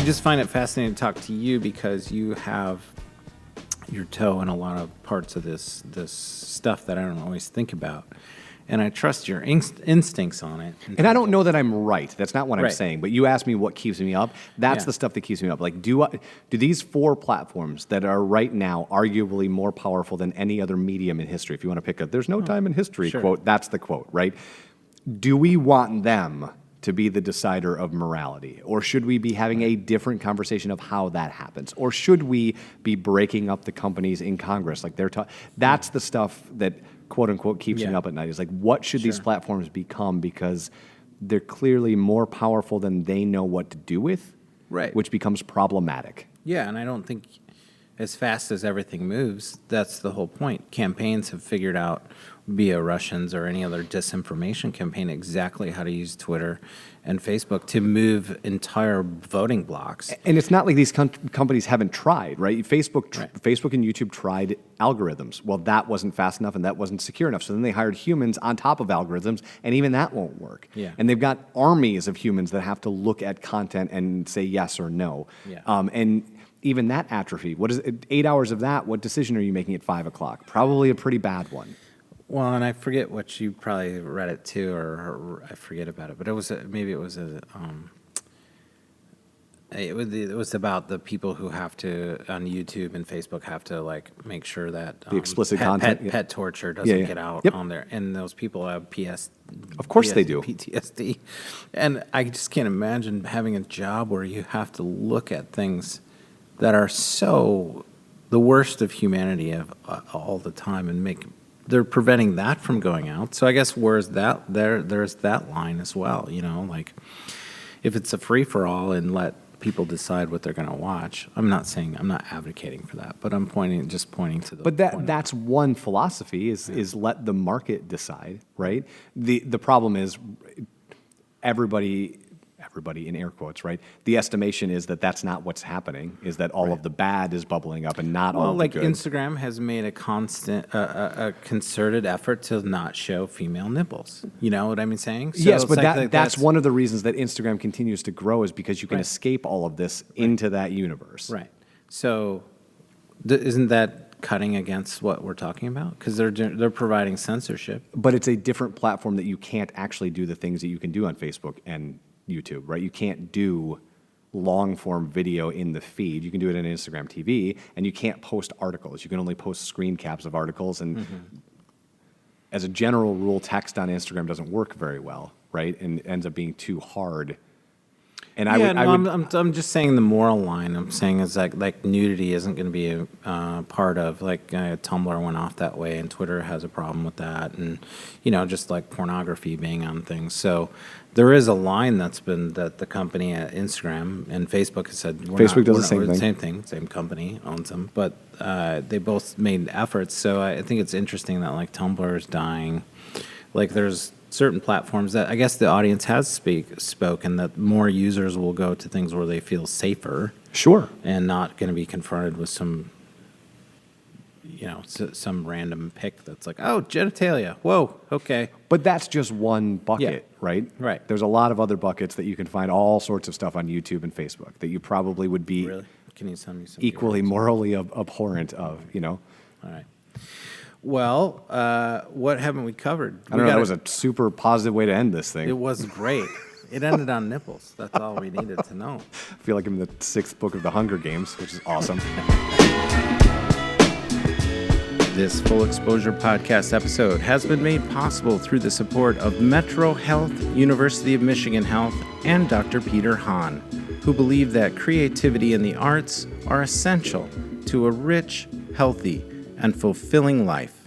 just find it fascinating to talk to you because you have your toe in a lot of parts of this stuff that I don't always think about. And I trust your instincts on it. And I don't know that I'm right. That's not what I'm Right. saying. But you asked me what keeps me up. That's the stuff that keeps me up. Like, do these 4 platforms that are right now arguably more powerful than any other medium in history, if you want to pick a "there's no time in history" quote, that's the quote, right? Do we want them to be the decider of morality? Or should we be having a different conversation of how that happens? Or should we be breaking up the companies in Congress like they're That's the stuff that, quote unquote, keeps me up at night. Is like, what should these platforms become? Because they're clearly more powerful than they know what to do with, Right. which becomes problematic. Yeah, and I don't think as fast as everything moves, that's the whole point. Campaigns have figured out via Russians or any other disinformation campaign exactly how to use Twitter and Facebook to move entire voting blocks. And it's not like these companies haven't tried, right? Facebook and YouTube tried algorithms. Well, that wasn't fast enough and that wasn't secure enough. So then they hired humans on top of algorithms, and even that won't work. Yeah. And they've got armies of humans that have to look at content and say yes or no. Yeah. And even that atrophy, 8 hours of that, what decision are you making at 5 o'clock? Probably a pretty bad one. Well, and I forget what you probably read it too, or I forget about it, but it was it was about the people who have to on YouTube and Facebook have to like make sure that The explicit content, pet torture doesn't get out on there, and those people have Of course they do. PTSD, and I just can't imagine having a job where you have to look at things that are so the worst of humanity of all the time and they're preventing that from going out. So I guess there's that line as well, like if it's a free for all and let people decide what they're going to watch. I'm not advocating for that, but I'm pointing to the But that's one philosophy is let the market decide, right? The problem is everybody in air quotes, right? The estimation is that that's not what's happening, is that all of the bad is bubbling up and not all of the good. Instagram has made a constant, a concerted effort to not show female nipples. You know what I'm saying? So yes, but that's one of the reasons that Instagram continues to grow is because you can escape all of this into that universe. Right. So isn't that cutting against what we're talking about? Because they're providing censorship. But it's a different platform that you can't actually do the things that you can do on Facebook and YouTube, right? You can't do long-form video in the feed. You can do it in Instagram TV, and you can't post articles. You can only post screen caps of articles, and as a general rule, text on Instagram doesn't work very well, right? And it ends up being too hard. And I'm just saying the moral line. I'm saying is like nudity isn't going to be a part of Tumblr went off that way, and Twitter has a problem with that, and just like pornography being on things. So there is a line that the company at Instagram and Facebook has said Facebook does the same thing. Same thing. Same company owns them, but they both made efforts. So I think it's interesting that like Tumblr is dying. Like there's certain platforms that I guess the audience has spoken that more users will go to things where they feel safer. Sure. And not going to be confronted with some random pic that's like, oh, genitalia. Whoa, okay. But that's just one bucket, right? Right. There's a lot of other buckets that you can find all sorts of stuff on YouTube and Facebook that you probably would be really? Can you send me some equally morally abhorrent of, All right. Well, what haven't we covered? I don't know. That was a super positive way to end this thing. It was great. It ended on nipples. That's all we needed to know. I feel like I'm in the 6th book of the Hunger Games, which is awesome. This Full Exposure Podcast episode has been made possible through the support of Metro Health, University of Michigan Health, and Dr. Peter Hahn, who believe that creativity and the arts are essential to a rich, healthy, and fulfilling life.